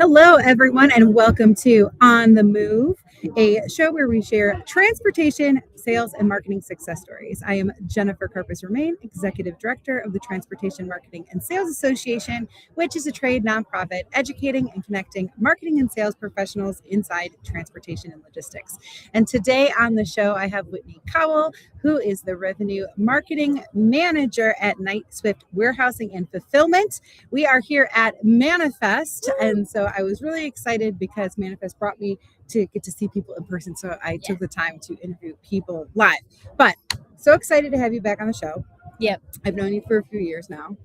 Hello, everyone, and welcome to On the Move, a show where we share transportation, sales, and marketing success stories. I am Jennifer Carpus Romain, Executive Director of the Transportation Marketing and Sales Association, which is a trade nonprofit educating and connecting marketing and sales professionals inside transportation and logistics. And today on the show, I have Whitney Cowell, who is the Revenue Marketing Manager at Knight-Swift Warehousing and Fulfillment. We are here at Manifest, and so I was really excited because Manifest brought me to get to see people in person, so I took the time to interview people live. But so excited to have you back on the show. Yep. I've known you for a few years now,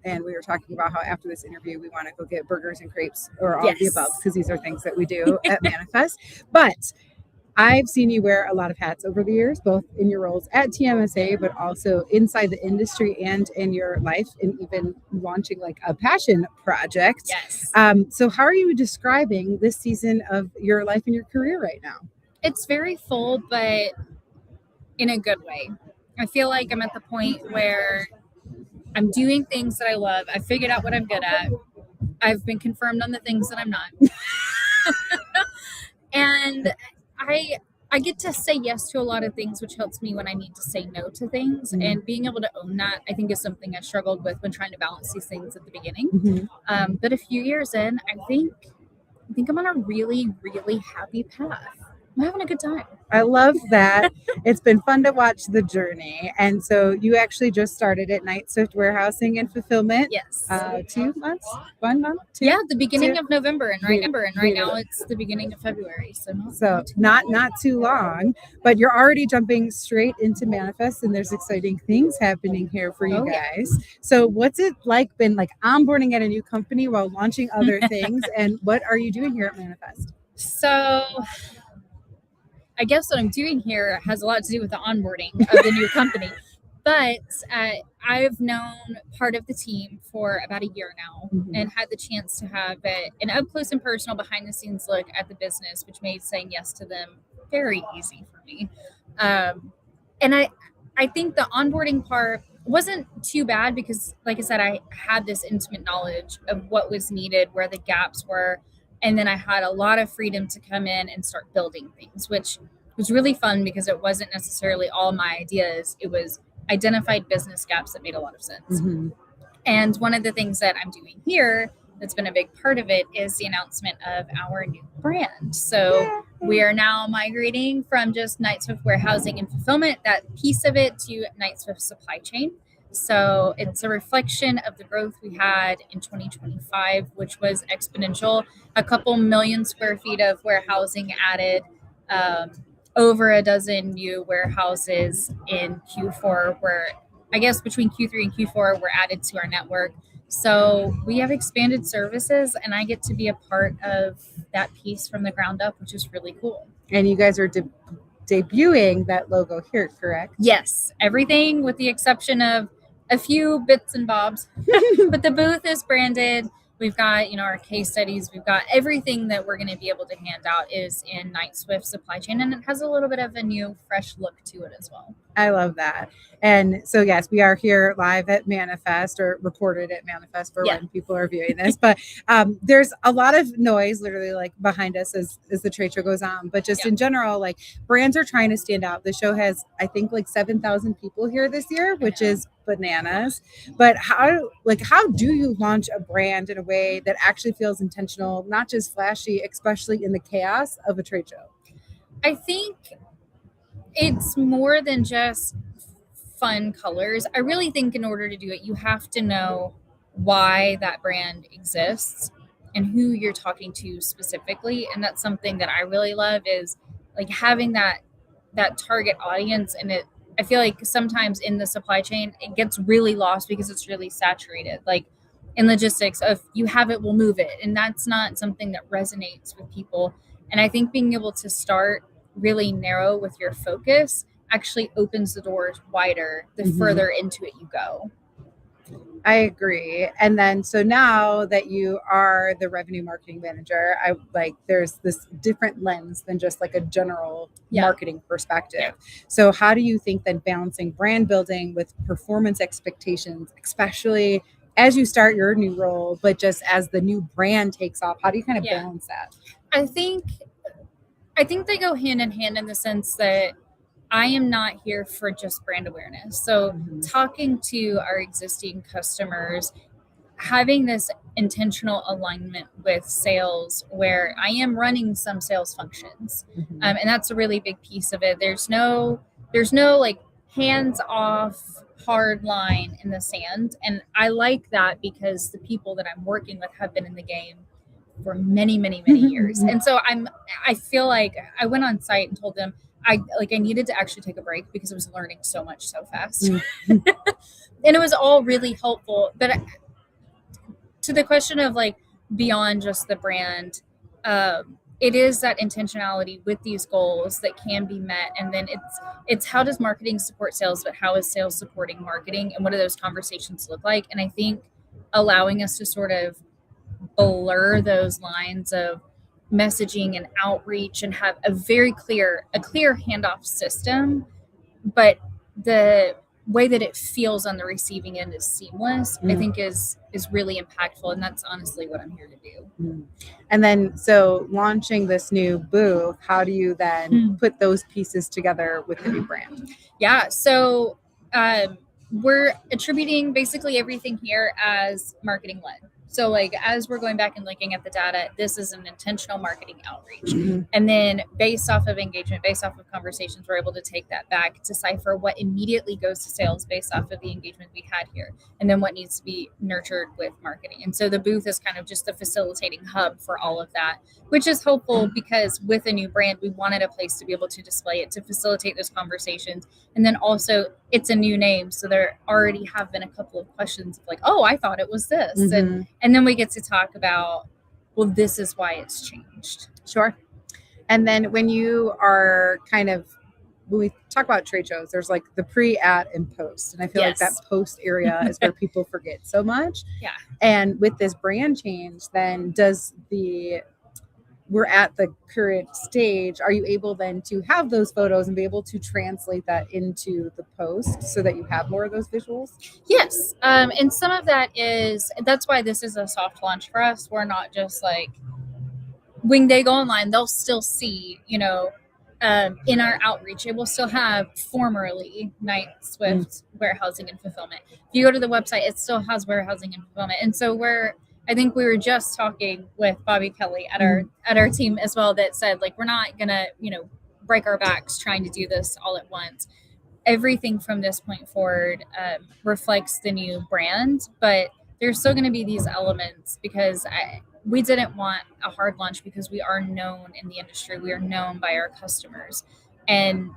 and we were talking about how after this interview we want to go get burgers and crepes or all of the above, because these are things that we do at Manifest. But I've seen you wear a lot of hats over the years, both in your roles at TMSA, but also inside the industry and in your life, and even launching like a passion project. Yes. So how are you describing this season of your life and your career right now? It's very full, but in a good way. I feel like I'm at the point where I'm doing things that I love. I figured out what I'm good at. I've been confirmed on the things that I'm not. And I get to say yes to a lot of things, which helps me when I need to say no to things. Mm-hmm. And being able to own that, I think, is something I struggled with when trying to balance these things at the beginning. Mm-hmm. But a few years in, I think I'm on a really, really happy path. I'm having a good time. I love that. It's been fun to watch the journey. And so you actually just started at Knight-Swift Warehousing and Fulfillment. Yes. 2 months? 1 month? Yeah, the beginning of November. And right now it's the beginning of February. So not too long. But you're already jumping straight into Manifest, and there's exciting things happening here for you guys. Yeah. So what's it been like onboarding at a new company while launching other things? And what are you doing here at Manifest? So I guess what I'm doing here has a lot to do with the onboarding of the new company. But I've known part of the team for about a year now, mm-hmm. and had the chance to have an up-close and personal behind-the-scenes look at the business, which made saying yes to them very easy for me. And I think the onboarding part wasn't too bad because, like I said, I had this intimate knowledge of what was needed, where the gaps were. And then I had a lot of freedom to come in and start building things, which was really fun because it wasn't necessarily all my ideas. It was identified business gaps that made a lot of sense. Mm-hmm. And one of the things that I'm doing here that's been a big part of it is the announcement of our new brand. So we are now migrating from just Knight-Swift Warehousing and Fulfillment, that piece of it, to Knight-Swift Supply Chain. So it's a reflection of the growth we had in 2025, which was exponential. A couple million square feet of warehousing added, over a dozen new warehouses in Q4, where I guess between Q3 and Q4 were added to our network. So we have expanded services, and I get to be a part of that piece from the ground up, which is really cool. And you guys are debuting that logo here, correct? Yes, everything with the exception of a few bits and bobs, but the booth is branded. We've got, our case studies. We've got everything that we're going to be able to hand out is in Knight-Swift Supply Chain, and it has a little bit of a new, fresh look to it as well. I love that. And so, yes, we are here live at Manifest, or recorded at Manifest for when people are viewing this. But there's a lot of noise literally like behind us as the trade show goes on. But just in general, like brands are trying to stand out. The show has, I think, like 7,000 people here this year, which is bananas. But how do you launch a brand in a way that actually feels intentional, not just flashy, especially in the chaos of a trade show? I think it's more than just fun colors. I really think in order to do it, you have to know why that brand exists and who you're talking to specifically. And that's something that I really love, is like having that target audience. And I feel like sometimes in the supply chain, it gets really lost because it's really saturated. Like in logistics, if you have it, we'll move it. And that's not something that resonates with people. And I think being able to start really narrow with your focus actually opens the doors wider the further into it you go. I agree. And then, so now that you are the revenue marketing manager, there's this different lens than just like a general marketing perspective. Yeah. So how do you think that balancing brand building with performance expectations, especially as you start your new role, but just as the new brand takes off, how do you kind of balance that? I think they go hand in hand in the sense that I am not here for just brand awareness. So talking to our existing customers, having this intentional alignment with sales where I am running some sales functions. And that's a really big piece of it. There's no like hands off hard line in the sand. And I like that because the people that I'm working with have been in the game for many, many, many years. And so I feel like I went on site and told them I needed to actually take a break because I was learning so much so fast. And it was all really helpful. But to the question of like beyond just the brand, it is that intentionality with these goals that can be met. And then it's how does marketing support sales, but how is sales supporting marketing, and what do those conversations look like? And I think allowing us to sort of blur those lines of messaging and outreach and have a clear handoff system, but the way that it feels on the receiving end is seamless, I think is really impactful. And that's honestly what I'm here to do. And then, so launching this new booth, how do you then put those pieces together with the new brand? Yeah. So we're attributing basically everything here as marketing led. So like as we're going back and looking at the data, this is an intentional marketing outreach. And then based off of engagement, based off of conversations, we're able to take that back, decipher what immediately goes to sales based off of the engagement we had here, and then what needs to be nurtured with marketing. And so the booth is kind of just the facilitating hub for all of that, which is helpful because with a new brand, we wanted a place to be able to display it, to facilitate those conversations. And then also it's a new name. So there already have been a couple of questions of like, oh, I thought it was this. And then we get to talk about, well, this is why it's changed. Sure. And then when you are when we talk about trade shows, there's like the pre, at, and post. And I feel like that post area is where people forget so much. Yeah. And with this brand change, then we're at the current stage, are you able then to have those photos and be able to translate that into the post so that you have more of those visuals? Yes. And some of that's why this is a soft launch for us. We're not just like, when they go online, they'll still see, in our outreach, it will still have formerly Knight Swift warehousing and fulfillment. If you go to the website, it still has warehousing and fulfillment. And so I think we were just talking with Bobby Kelly at our team as well that said, like, we're not gonna, break our backs trying to do this all at once. Everything from this point forward reflects the new brand, but there's still going to be these elements because we didn't want a hard launch because we are known in the industry. We are known by our customers. And,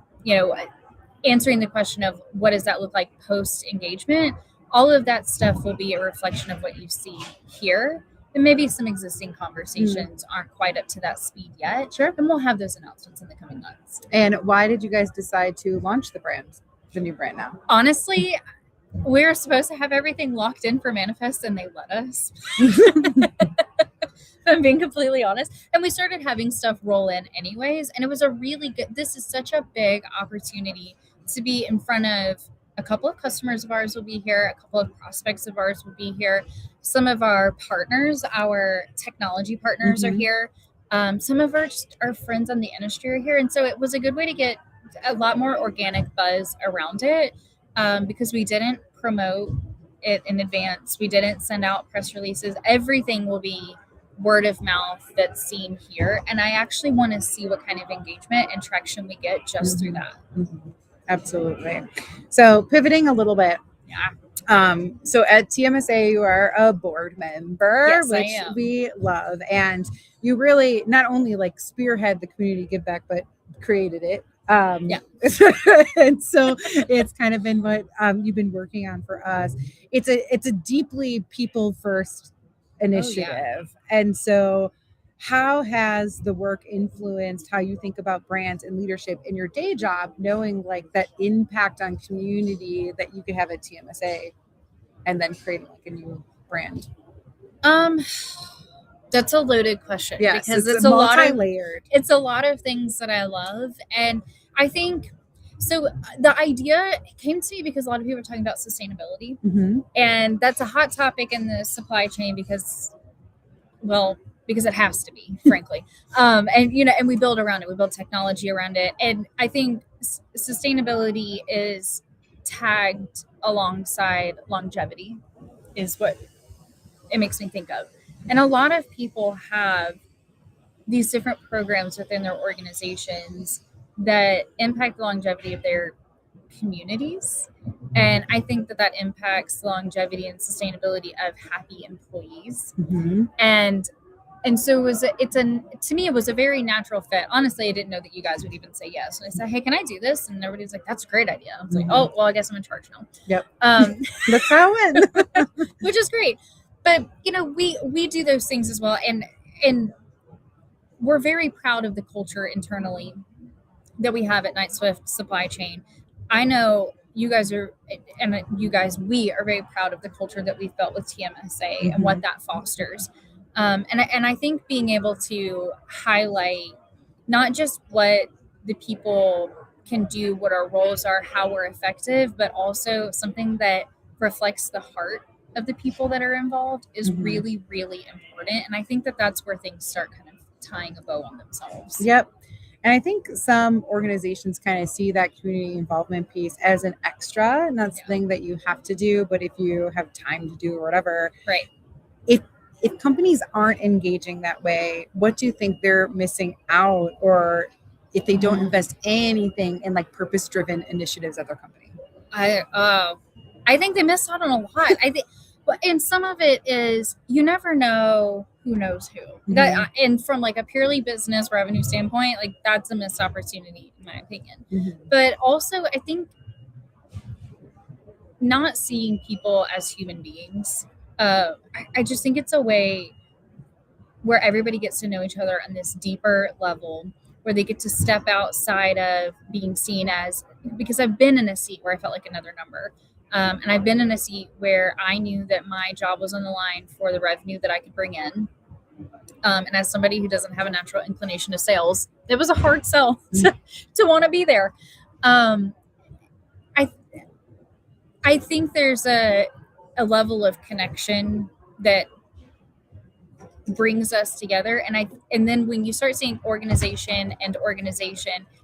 answering the question of what does that look like post engagement, all of that stuff will be a reflection of what you see here. And maybe some existing conversations aren't quite up to that speed yet. Sure. And we'll have those announcements in the coming months. And why did you guys decide to launch the new brand now? Honestly, we were supposed to have everything locked in for Manifest and they let us. I'm being completely honest. And we started having stuff roll in anyways. And it was this is such a big opportunity to be in front of a couple of customers of ours will be here. A couple of prospects of ours will be here. Some of our partners, our technology partners are here. Some of our friends in the industry are here. And so it was a good way to get a lot more organic buzz around it because we didn't promote it in advance. We didn't send out press releases. Everything will be word of mouth that's seen here. And I actually want to see what kind of engagement and traction we get just through that. Absolutely. So pivoting a little bit. Yeah. So at TMSA, you are a board member, Yes, which we love. And you really not only like spearhead the Community Giveback, but created it. And so it's kind of been what you've been working on for us. It's a deeply people first initiative. And so how has the work influenced how you think about brands and leadership in your day job, knowing like that impact on community that you could have at TMSA and then creating like a new brand? That's a loaded question. Yes, because it's a multi-layered. It's a lot of things that I love. And I think So the idea came to me because a lot of people are talking about sustainability, Mm-hmm. and that's a hot topic in the supply chain because it has to be, frankly. And and we build around it. We build technology around it, and I think sustainability is tagged alongside longevity, is what it makes me think of. And a lot of people have these different programs within their organizations that impact the longevity of their communities. And I think that impacts the longevity and sustainability of happy employees. Mm-hmm. And so to me, it was a very natural fit. Honestly, I didn't know that you guys would even say yes. And I said, hey, can I do this? And everybody's like, that's a great idea. I was like, oh, well, I guess I'm in charge now. Yep. That's how it went. Which is great. But, we do those things as well. And we're very proud of the culture internally that we have at Knight Swift Supply Chain. I know we are very proud of the culture that we've built with TMSA and what that fosters. And I think being able to highlight not just what the people can do, what our roles are, how we're effective, but also something that reflects the heart of the people that are involved is really, really important. And I think that that's where things start kind of tying a bow on themselves. Yep. And I think some organizations kind of see that community involvement piece as an extra, and that's the thing that you have to do. But if you have time to do or whatever, right. If companies aren't engaging that way, what do you think they're missing out, or if they don't invest anything in like purpose-driven initiatives at their company? I think they miss out on a lot. I think, and some of it is you never know who knows who. That, and from like a purely business revenue standpoint, like that's a missed opportunity in my opinion. But also, I think not seeing people as human beings. I just think it's a way where everybody gets to know each other on this deeper level, where they get to step outside of being seen as, because I've been in a seat where I felt like another number. And I've been in a seat where I knew that my job was on the line for the revenue that I could bring in. And as somebody who doesn't have a natural inclination to sales, it was a hard sell to want to be there. I think there's a level of connection that brings us together, and then when you start seeing organization,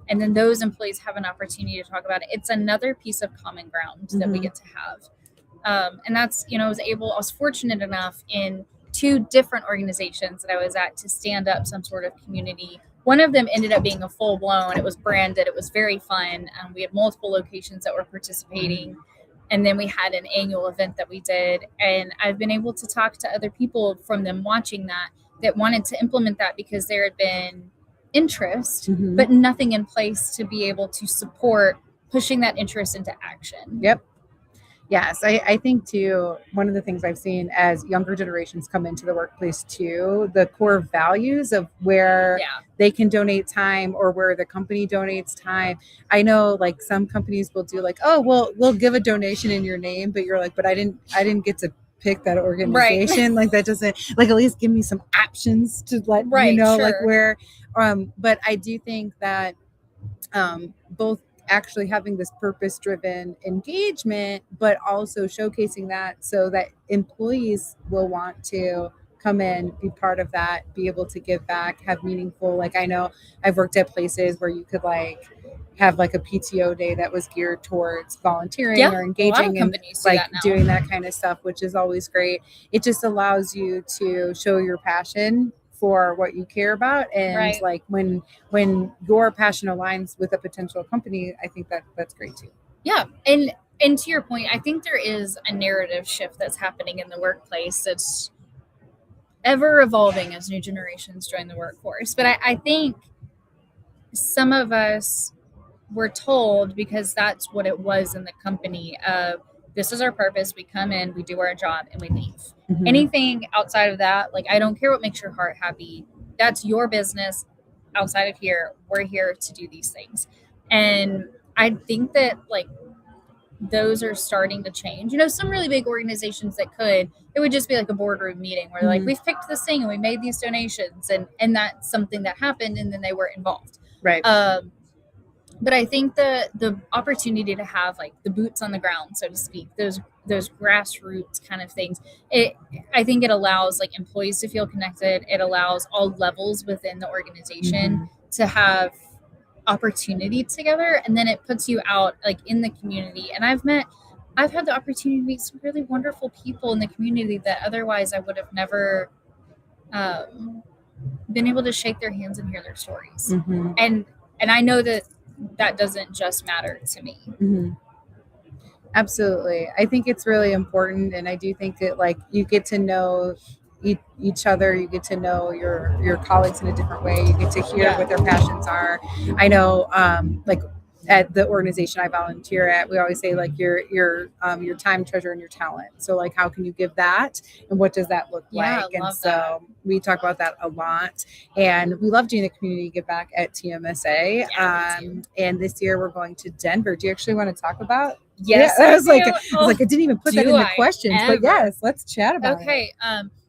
and then those employees have an opportunity to talk about it, it's another piece of common ground that we get to have. And that's, I was fortunate enough in 2 different organizations that I was at to stand up some sort of community. One of them ended up being a full blown, it was branded, it was very fun. We had multiple locations that were participating. And then we had an annual event that we did. And I've been able to talk to other people from them watching that wanted to implement that because there had been interest, but nothing in place to be able to support pushing that interest into action. Yep. Yes, I think too, one of the things I've seen as younger generations come into the workplace too, the core values of where they can donate time or where the company donates time. I know like some companies will do like, oh, well, we'll give a donation in your name, but you're like, but I didn't get to pick that organization. Like that doesn't, like, at least give me some options to let like where, but I do think that both actually having this purpose-driven engagement, but also showcasing that so that employees will want to come in, be part of that, be able to give back, have meaningful, like I know I've worked at places where you could like have like a PTO day that was geared towards volunteering or engaging and like doing that kind of stuff, which is always great. It just allows you to show your passion for what you care about, and like when your passion aligns with a potential company, I think that's great too. Yeah, and to your point, I think there is a narrative shift that's happening in the workplace that's ever evolving as new generations join the workforce. But I think some of us were told, because that's what it was in the company, of this is our purpose, we come in, we do our job, and we leave. Anything outside of that, like I don't care what makes your heart happy, that's your business. Outside of here, we're here to do these things. And I think that like those are starting to change. Some really big organizations that it would just be like a boardroom meeting where like we've picked this thing and we made these donations, and that's something that happened, and then they were involved. But I think the opportunity to have like the boots on the ground, so to speak, those grassroots kind of things, I think it allows like employees to feel connected. It allows all levels within the organization to have opportunity together, and then it puts you out like in the community. And I've had the opportunity to meet some really wonderful people in the community that otherwise I would have never been able to shake their hands and hear their stories. And I know that doesn't just matter to me. Absolutely. I think it's really important, and I do think that like you get to know each other, you get to know your colleagues in a different way, you get to hear what their passions are. I know like at the organization I volunteer at, we always say like your time, treasure, and your talent. So like how can you give that, and what does that look like? And so we talk about that a lot, and we love doing the community give back at TMSA. And this year we're going to Denver. Do you actually want to talk about? Yes, I was like I didn't even put that in the questions, but yes, let's chat about it. Okay,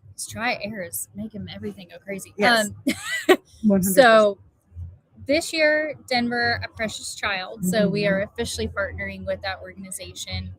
let's try airs, making everything go crazy. Yes. 100%. So this year, Denver, A Precious Child. So we are officially partnering with that organization.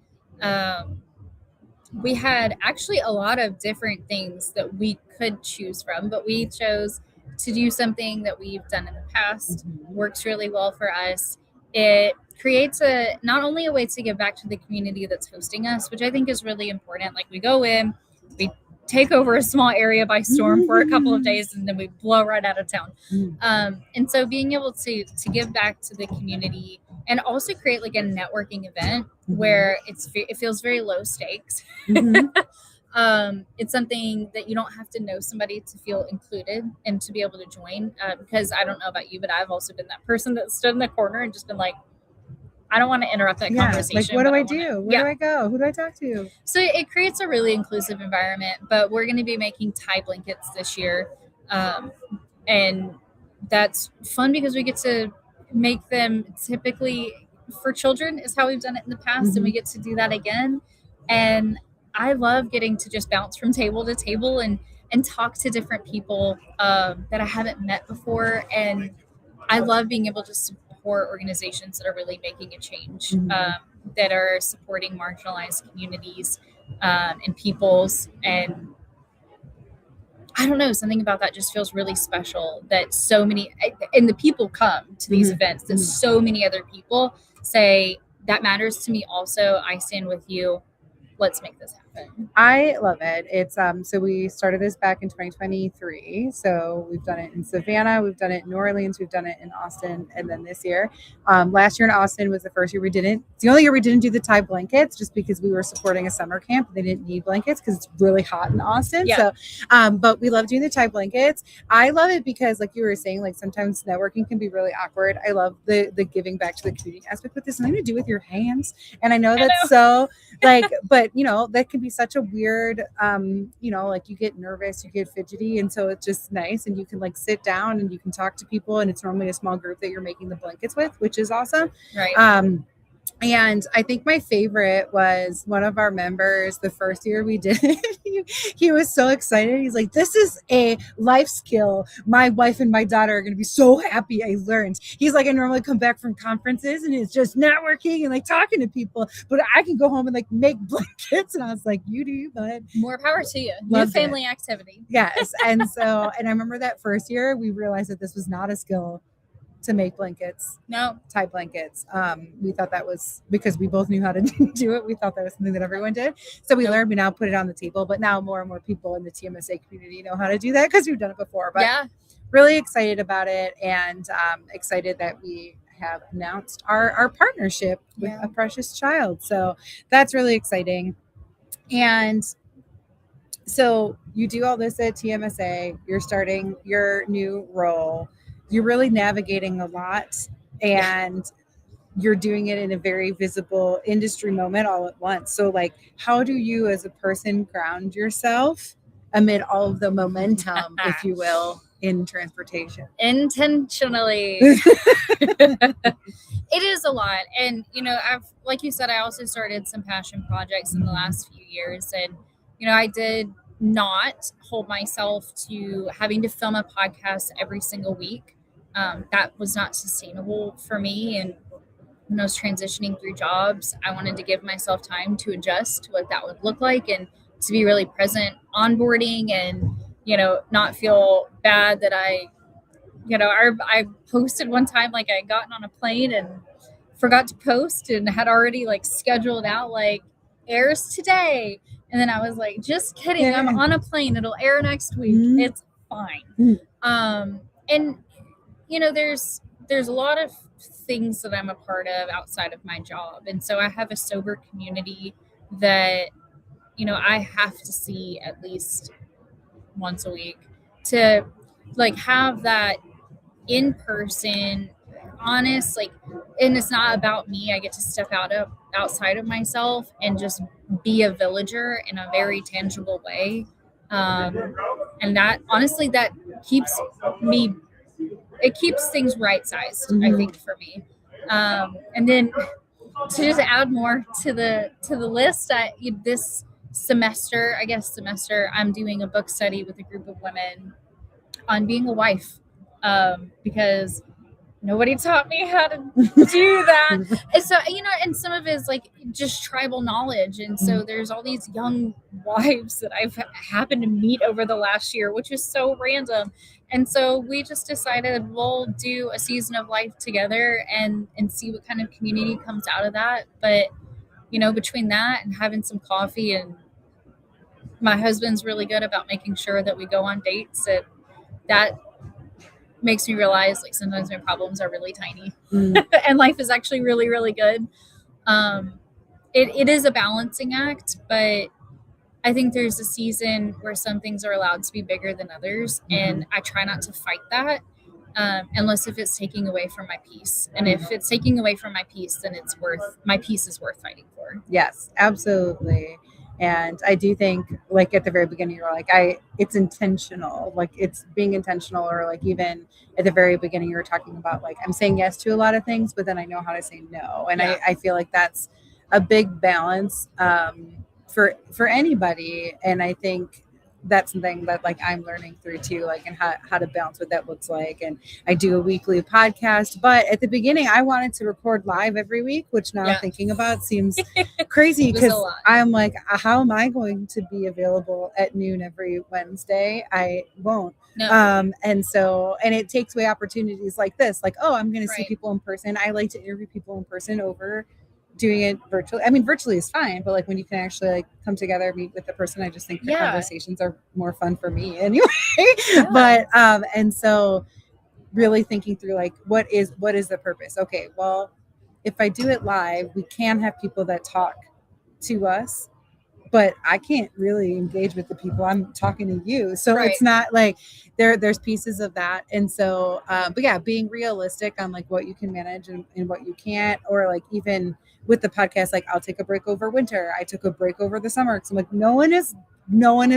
We had actually a lot of different things that we could choose from, but we chose to do something that we've done in the past. Works really well for us. It creates not only a way to give back to the community that's hosting us, which I think is really important. Like we go in, we take over a small area by storm for a couple of days, and then we blow right out of town. And so being able to give back to the community and also create like a networking event where it feels very low stakes. It's something that you don't have to know somebody to feel included and to be able to join, because I don't know about you, but I've also been that person that stood in the corner and just been like, I don't want to interrupt that conversation. Like, what do I do? Where do I go? Who do I talk to? So it creates a really inclusive environment, but we're going to be making tie blankets this year. And that's fun because we get to make them typically for children is how we've done it in the past. And we get to do that again. And I love getting to just bounce from table to table and talk to different people that I haven't met before. And I love being able to support organizations that are really making a change, that are supporting marginalized communities and peoples. And I don't know, something about that just feels really special, that so many, and the people come to these events, that so many other people say, that matters to me also. I stand with you. Let's make this happen. I love it. It's so we started this back in 2023. So we've done it in Savannah, we've done it in New Orleans, we've done it in Austin, and then this year. Last year in Austin was the first year we didn't. It's the only year we didn't do the tie blankets, just because we were supporting a summer camp. They didn't need blankets because it's really hot in Austin. So, but we love doing the tie blankets. I love it because, like you were saying, like sometimes networking can be really awkward. I love the giving back to the community aspect, but there's something to do with your hands, and I know that's so like, but you know, that can be such a weird, you know, like you get nervous, you get fidgety. And so it's just nice. And you can like sit down and you can talk to people, and it's normally a small group that you're making the blankets with, which is awesome. Right. And I think my favorite was one of our members, the first year we did it, he was so excited. He's like, this is a life skill. My wife and my daughter are going to be so happy I learned. He's like, I normally come back from conferences and it's just networking and like talking to people, but I can go home and like make blankets. And I was like, you do, bud. More power to you. New family activity. Yes. And so, and I remember that first year we realized that this was not a skill to make blankets, tie blankets. We thought that was because we both knew how to do it. We thought that was something that everyone did. So we learned, we now put it on the table, but now more and more people in the TMSA community know how to do that because we've done it before. But really excited about it, and excited that we have announced our partnership with A Precious Child. So that's really exciting. And so you do all this at TMSA, you're starting your new role. You're really navigating a lot, and you're doing it in a very visible industry moment all at once. So like, how do you as a person ground yourself amid all of the momentum, if you will, in transportation? Intentionally. It is a lot. And, you know, like you said, I also started some passion projects in the last few years. And, you know, I did not hold myself to having to film a podcast every single week. That was not sustainable for me. And when I was transitioning through jobs, I wanted to give myself time to adjust to what that would look like and to be really present onboarding and, not feel bad that I posted one time, like I had gotten on a plane and forgot to post and had already like scheduled out like airs today. And then I was like, just kidding. Yeah. I'm on a plane. It'll air next week. Mhm. It's fine. Mhm. And there's a lot of things that I'm a part of outside of my job. And so I have a sober community that, I have to see at least once a week to like have that in person, honest, like, and it's not about me. I get to step outside of myself and just be a villager in a very tangible way. And that honestly, that keeps me, it keeps things right sized, I think, for me. And then to just add more to the list, this semester, I'm doing a book study with a group of women on being a wife, because nobody taught me how to do that. And so, and some of it is like just tribal knowledge. And so there's all these young wives that I've happened to meet over the last year, which is so random. And so we just decided we'll do a season of life together and see what kind of community comes out of that. But, between that and having some coffee, and my husband's really good about making sure that we go on dates, that makes me realize like sometimes my problems are really tiny and life is actually really, really good. It is a balancing act, but I think there's a season where some things are allowed to be bigger than others. And I try not to fight that, unless if it's taking away from my peace. And if it's taking away from my peace, then my peace is worth fighting for. Yes, absolutely. And I do think like at the very beginning, you're like, it's intentional, like it's being intentional, or like even at the very beginning, you were talking about like, I'm saying yes to a lot of things, but then I know how to say no. And I feel like that's a big balance for anybody. And I think that's something that like I'm learning through too, like, and how to balance what that looks like. And I do a weekly podcast, but at the beginning I wanted to record live every week, which now thinking about seems crazy, because I'm like, how am I going to be available at noon every Wednesday? I won't. No. And it takes away opportunities like this, like, oh, I'm going to see people in person. I like to interview people in person over doing it virtually. I mean, virtually is fine, but like when you can actually like come together, meet with the person, I just think the conversations are more fun for me anyway. But and so really thinking through like what is the purpose? Okay, well, if I do it live, we can have people that talk to us, but I can't really engage with the people I'm talking to you. So it's not like there's pieces of that. And so, but yeah, being realistic on like what you can manage and what you can't, or like even with the podcast, like I'll take a break over winter. I took a break over the summer. Cause I'm like, no one is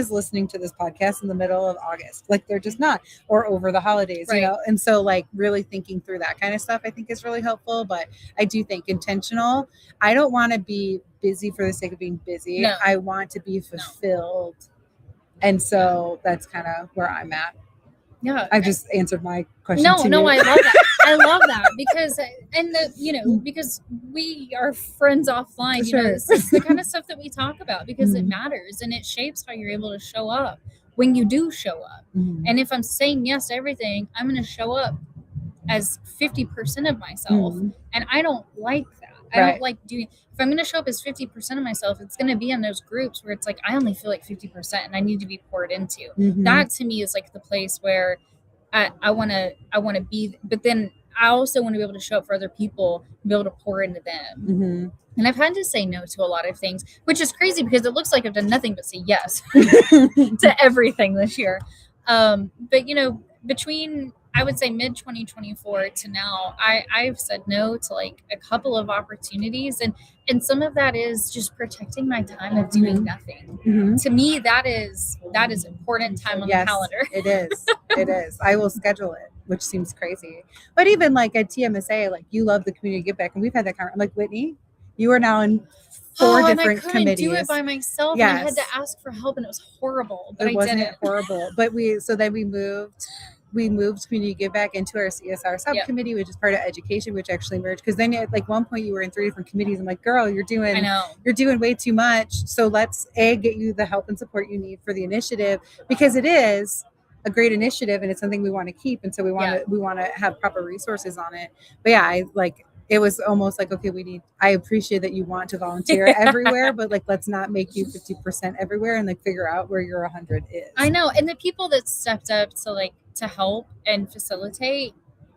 listening to this podcast in the middle of August. Like they're just not, or over the holidays, you know? And so like really thinking through that kind of stuff, I think is really helpful. But I do think intentional. I don't want to be busy for the sake of being busy. No. I want to be fulfilled. No. And so that's kind of where I'm at. Yeah. I just answered my question. No, I love that. I love that because, because we are friends offline, this is the kind of stuff that we talk about because it matters and it shapes how you're able to show up when you do show up. And if I'm saying yes to everything, I'm going to show up as 50% of myself. And I don't like that. I don't like doing, if I'm going to show up as 50% of myself, it's going to be in those groups where it's like, I only feel like 50% and I need to be poured into. That to me is like the place where I want to be, but then I also want to be able to show up for other people, be able to pour into them. And I've had to say no to a lot of things, which is crazy because it looks like I've done nothing but say yes to everything this year. But between, I would say mid 2024 to now, I've said no to like a couple of opportunities. And some of that is just protecting my time of doing nothing. To me, that is important time on the calendar. It is. I will schedule it, which seems crazy. But even like at TMSA, like you love the Community Giveback, and we've had that conversation. I'm like, Whitney, you are now in 4 different and I couldn't committees. Do it by myself. And I had to ask for help, and it was horrible. But it wasn't horrible. But then we moved. we moved Community Giveback into our CSR subcommittee, which is part of education, which actually merged. Because then at like one point you were in 3 different committees. I'm like, girl, you're doing way too much. So let's get you the help and support you need for the initiative, because it is a great initiative and it's something we want to keep. And so we want to have proper resources on it. But yeah, it was almost like, okay, I appreciate that you want to volunteer everywhere, but like, let's not make you 50% everywhere and like figure out where your 100 is. I know. And the people that stepped up to help and facilitate,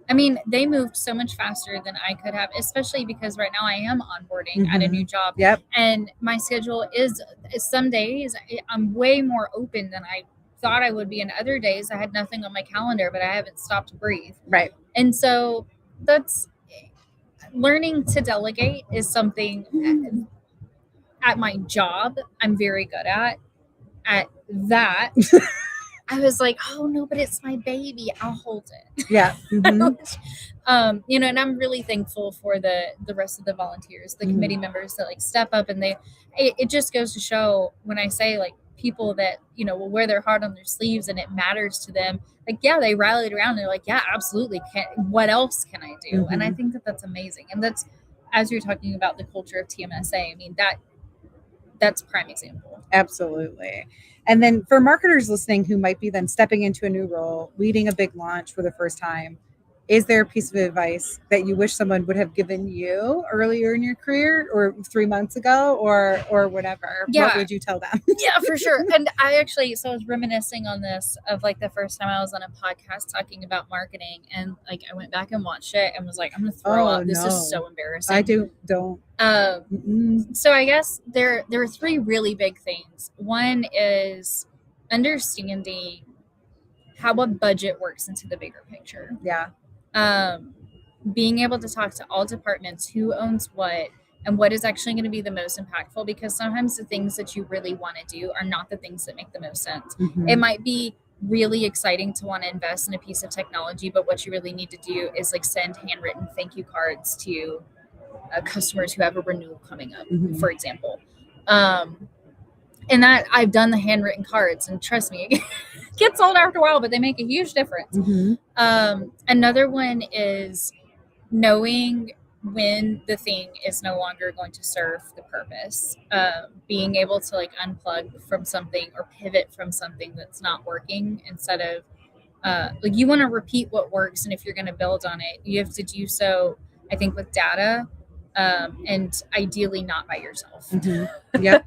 I mean, they moved so much faster than I could have, especially because right now I am onboarding at a new job. Yep. And my schedule is some days I'm way more open than I thought I would be, and other days I had nothing on my calendar, but I haven't stopped to breathe. Right. And so that's learning to delegate is something at my job I'm very good at that. I was like, oh no, but it's my baby, I'll hold it. Yeah. And I'm really thankful for the rest of the volunteers, the committee members that like step up, and it just goes to show when I say like people that will wear their heart on their sleeves and it matters to them, like they rallied around and they're like, yeah, absolutely, what else can I do? And I think that that's amazing. And that's, as you're talking about the culture of TMSA, I mean, that's prime example. Absolutely. And then for marketers listening who might be then stepping into a new role, leading a big launch for the first time, is there a piece of advice that you wish someone would have given you earlier in your career or 3 months ago or whatever? Yeah. What would you tell them? Yeah, for sure. And I was reminiscing on this of like the first time I was on a podcast talking about marketing, and like I went back and watched it and was like, I'm going to throw up. This is so embarrassing. I don't. So I guess there are 3 really big things. One is understanding how a budget works into the bigger picture. Yeah. Being able to talk to all departments, who owns what, and what is actually going to be the most impactful, because sometimes the things that you really want to do are not the things that make the most sense. It might be really exciting to want to invest in a piece of technology, but what you really need to do is like send handwritten thank you cards to customers who have a renewal coming up, for example. And that I've done the handwritten cards, and trust me, it gets old after a while, but they make a huge difference. Another one is knowing when the thing is no longer going to serve the purpose, being able to like unplug from something or pivot from something that's not working, instead of like you want to repeat what works. And if you're going to build on it, you have to do so, I think, with data, and ideally not by yourself. Yep.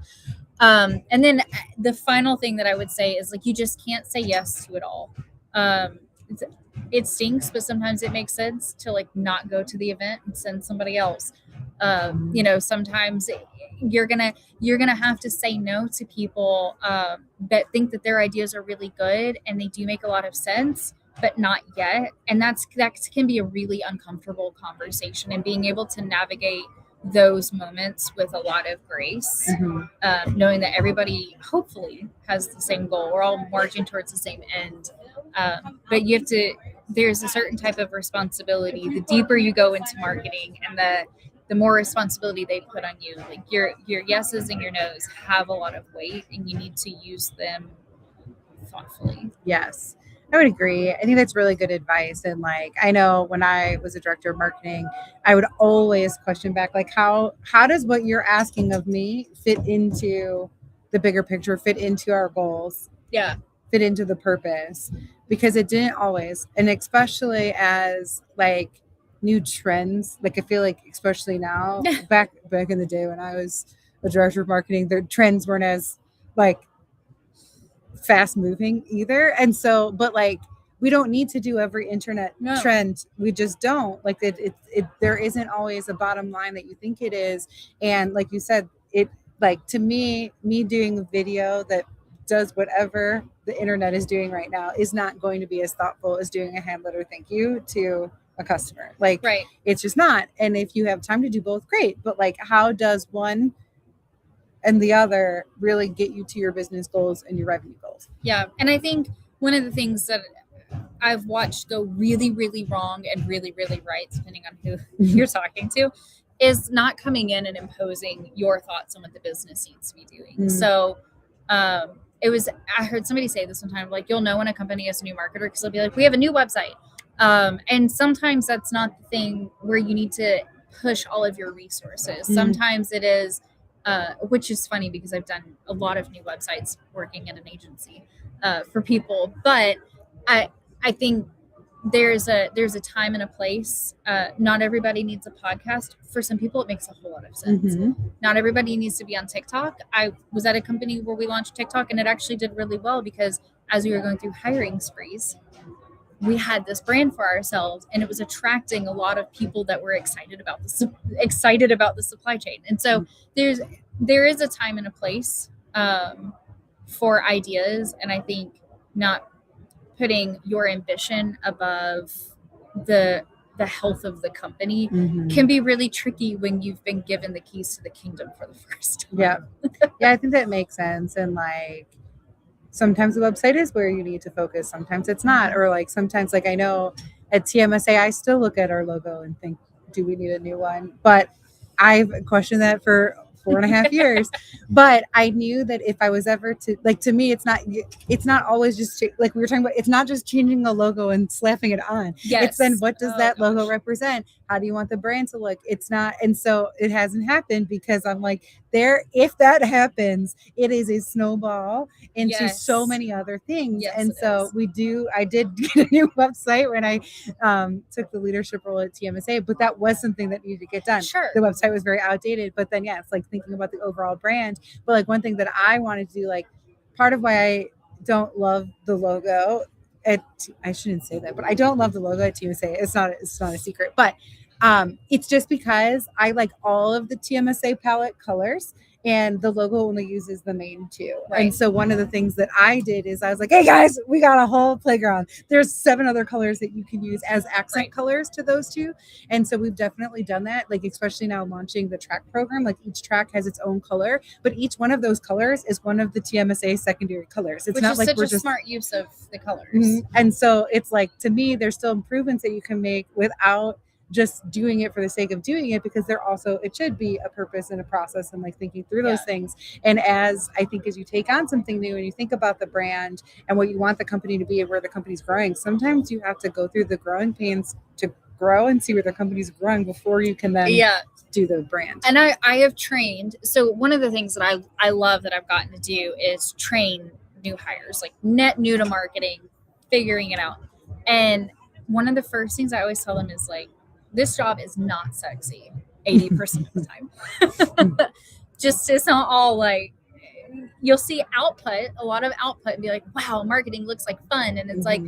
And then the final thing that I would say is like, you just can't say yes to it all. It stinks, but sometimes it makes sense to like not go to the event and send somebody else. Sometimes you're gonna have to say no to people that think that their ideas are really good and they do make a lot of sense, but not yet. And that can be a really uncomfortable conversation, and being able to navigate those moments with a lot of grace, knowing that everybody hopefully has the same goal. We're all marching towards the same end. But there's a certain type of responsibility. The deeper you go into marketing, and the more responsibility they put on you, like your yeses and your nos have a lot of weight, and you need to use them thoughtfully. Yes. I would agree. I think that's really good advice. And like, I know when I was a director of marketing, I would always question back, like, how does what you're asking of me fit into the bigger picture, fit into our goals? Yeah. Fit into the purpose? Because it didn't always. And especially as like new trends, like I feel like, especially now, back in the day when I was a director of marketing, the trends weren't as like fast moving either. And so, but like, we don't need to do every internet trend. We just don't. Like there isn't always a bottom line that you think it is. And like you said, it like, to me doing a video that does whatever the internet is doing right now is not going to be as thoughtful as doing a handletter thank you to a customer. Like, right. It's just not. And if you have time to do both, great. But like, how does one and the other really get you to your business goals and your revenue goals? Yeah. And I think one of the things that I've watched go really, really wrong and really, really right, depending on who you're talking to, is not coming in and imposing your thoughts on what the business needs to be doing. So I heard somebody say this one time, like, you'll know when a company is a new marketer because they'll be like, we have a new website. And sometimes that's not the thing where you need to push all of your resources. Sometimes it is, which is funny because I've done a lot of new websites working at an agency for people. But I think there's a time and a place. Not everybody needs a podcast. For some people, it makes a whole lot of sense. Not everybody needs to be on TikTok. I was at a company where we launched TikTok, and it actually did really well because as we were going through hiring sprees, we had this brand for ourselves, and it was attracting a lot of people that were excited about the supply chain. And so there is a time and a place for ideas, and I think not putting your ambition above the health of the company can be really tricky when you've been given the keys to the kingdom for the first time. Yeah, I think that makes sense. And like sometimes the website is where you need to focus, sometimes it's not. Or like sometimes, like I know at TMSA, I still look at our logo and think, do we need a new one? But I've questioned that for 4.5 years. But I knew that if I was ever to, like, to me, it's not always just like we were talking about, it's not just changing the logo and slapping it on. Yes. It's then what does that logo represent? How do you want the brand to look? It's not. And so it hasn't happened because I'm like, if that happens, it is a snowball into so many other things. And so I did get a new website when I took the leadership role at TMSA, but that was something that needed to get done. Sure. The website was very outdated, but then it's like thinking about the overall brand. But like one thing that I wanted to do, like part of why I don't love the logo I shouldn't say that, but I don't love the logo at TMSA. It's not a secret, but it's just because I like all of the TMSA palette colors, and the logo only uses the main two. Right. And so one of the things that I did is I was like, hey guys, we got a whole playground. There's 7 other colors that you can use as accent colors to those two. And so we've definitely done that, like especially now launching the track program, like each track has its own color, but each one of those colors is one of the TMSA secondary colors. It's not like such a smart use of the colors. And so it's like, to me, there's still improvements that you can make without just doing it for the sake of doing it, because it should be a purpose and a process and like thinking through those things. And as you take on something new and you think about the brand and what you want the company to be and where the company's growing, sometimes you have to go through the growing pains to grow and see where the company's growing before you can then do the brand. And I have trained. So one of the things that I love that I've gotten to do is train new hires, like net new to marketing, figuring it out. And one of the first things I always tell them is like, this job is not sexy 80% of the time. Just it's not all like, you'll see a lot of output and be like, wow, marketing looks like fun. And it's like,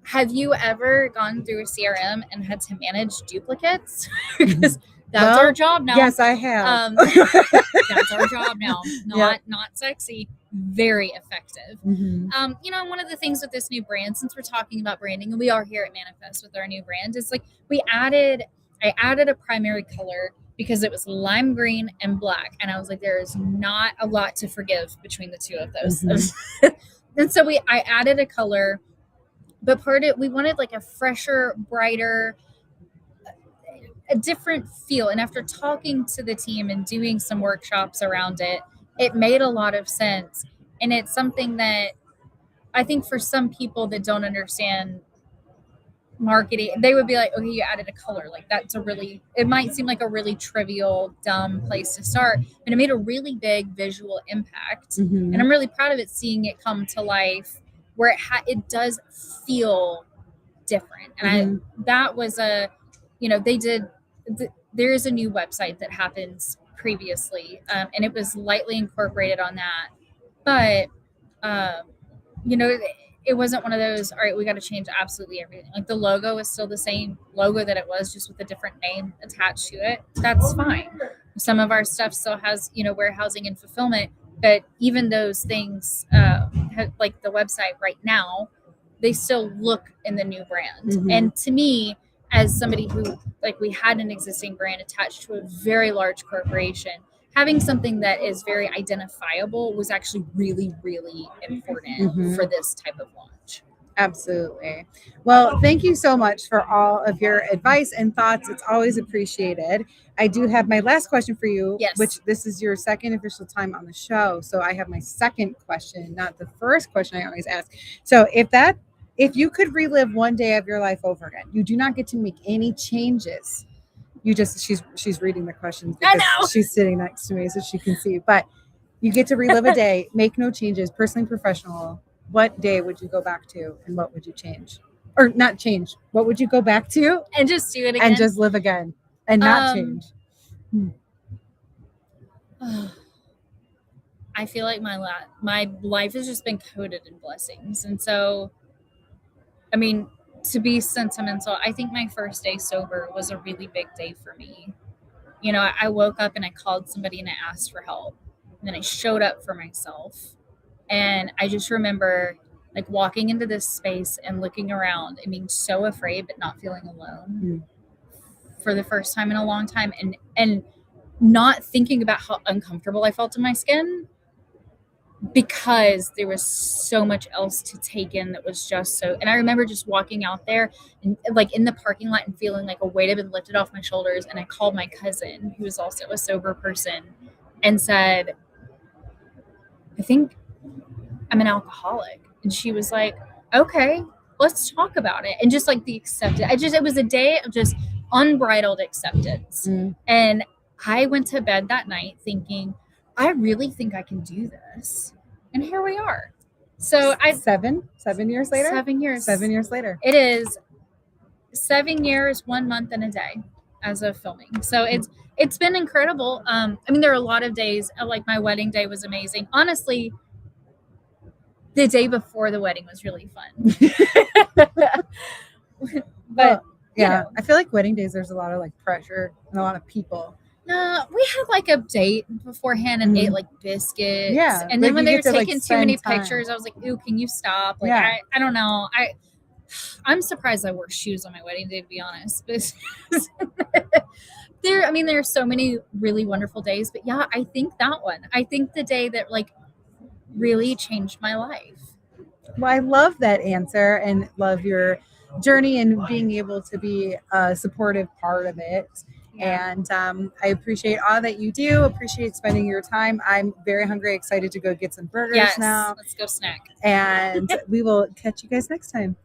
have you ever gone through a CRM and had to manage duplicates? Because that's our job now. Yes, I have. That's our job now. Not sexy, very effective. One of the things with this new brand, since we're talking about branding, and we are here at Manifest with our new brand, is like I added a primary color because it was lime green and black, and I was like, there is not a lot to forgive between the two of those. And so I added a color, but we wanted like a fresher, brighter, a different feel. And after talking to the team and doing some workshops around it, it made a lot of sense. And it's something that I think for some people that don't understand marketing, they would be like, okay, you added a color. Like it might seem like a really trivial, dumb place to start, but it made a really big visual impact. And I'm really proud of it, seeing it come to life where it does feel different. And that was there is a new website that happens previously, and it was lightly incorporated on that, but it wasn't one of those, all right, we got to change absolutely everything. Like the logo is still the same logo that it was, just with a different name attached to it. That's fine. Some of our stuff still has warehousing and fulfillment, but even those things, like the website right now, they still look in the new brand. And to me, as somebody who, like, we had an existing brand attached to a very large corporation, having something that is very identifiable was actually really, really important for this type of launch. Absolutely. Well, thank you so much for all of your advice and thoughts. It's always appreciated. I do have my last question for you, Yes. which this is your second official time on the show. So I have my second question, not the first question I always ask. So if you could relive one day of your life over again, you do not get to make any changes. She's reading the questions I because know. she's sitting next to me so she can see. But you get to relive a day, make no changes, personally and professional. What day would you go back to and what would you change? Or not change. What would you go back to And just do it again. and just live again and not change? I feel like my life has just been coated in blessings. And so, I mean, to be sentimental, I think my first day sober was a really big day for me. You know, I woke up and I called somebody and I asked for help. And then I showed up for myself. And I just remember like walking into this space and looking around and being so afraid but not feeling alone for the first time in a long time, and not thinking about how uncomfortable I felt in my skin because there was so much else to take in that was just so. And I remember just walking out there and like in the parking lot and feeling like a weight had been lifted off my shoulders. And I called my cousin, who was also a sober person, and said, I think I'm an alcoholic. And she was like, okay, let's talk about it. And just like the acceptance, it was a day of just unbridled acceptance. And I went to bed that night thinking, I really think I can do this. And here we are. So 7 years later? 7 years. 7 years later. It is 7 years, 1 month and a day as of filming. So it's been incredible. I mean, there are a lot of days, like my wedding day was amazing. Honestly, the day before the wedding was really fun. But yeah, I feel like wedding days, there's a lot of like pressure and a lot of people. No, we had like a date beforehand and ate like biscuits. Yeah. And then like when they were taking like, too many time. pictures, I was like, ooh, can you stop? Like, Yeah. I don't know. I'm surprised I wore shoes on my wedding day, to be honest. But there are so many really wonderful days. But yeah, I think that one. I think the day that like really changed my life. Well, I love that answer and love your journey and being able to be a supportive part of it. Yeah. And I appreciate all that you do. Appreciate spending your time. I'm very hungry, excited to go get some burgers now. Let's go snack. And we will catch you guys next time.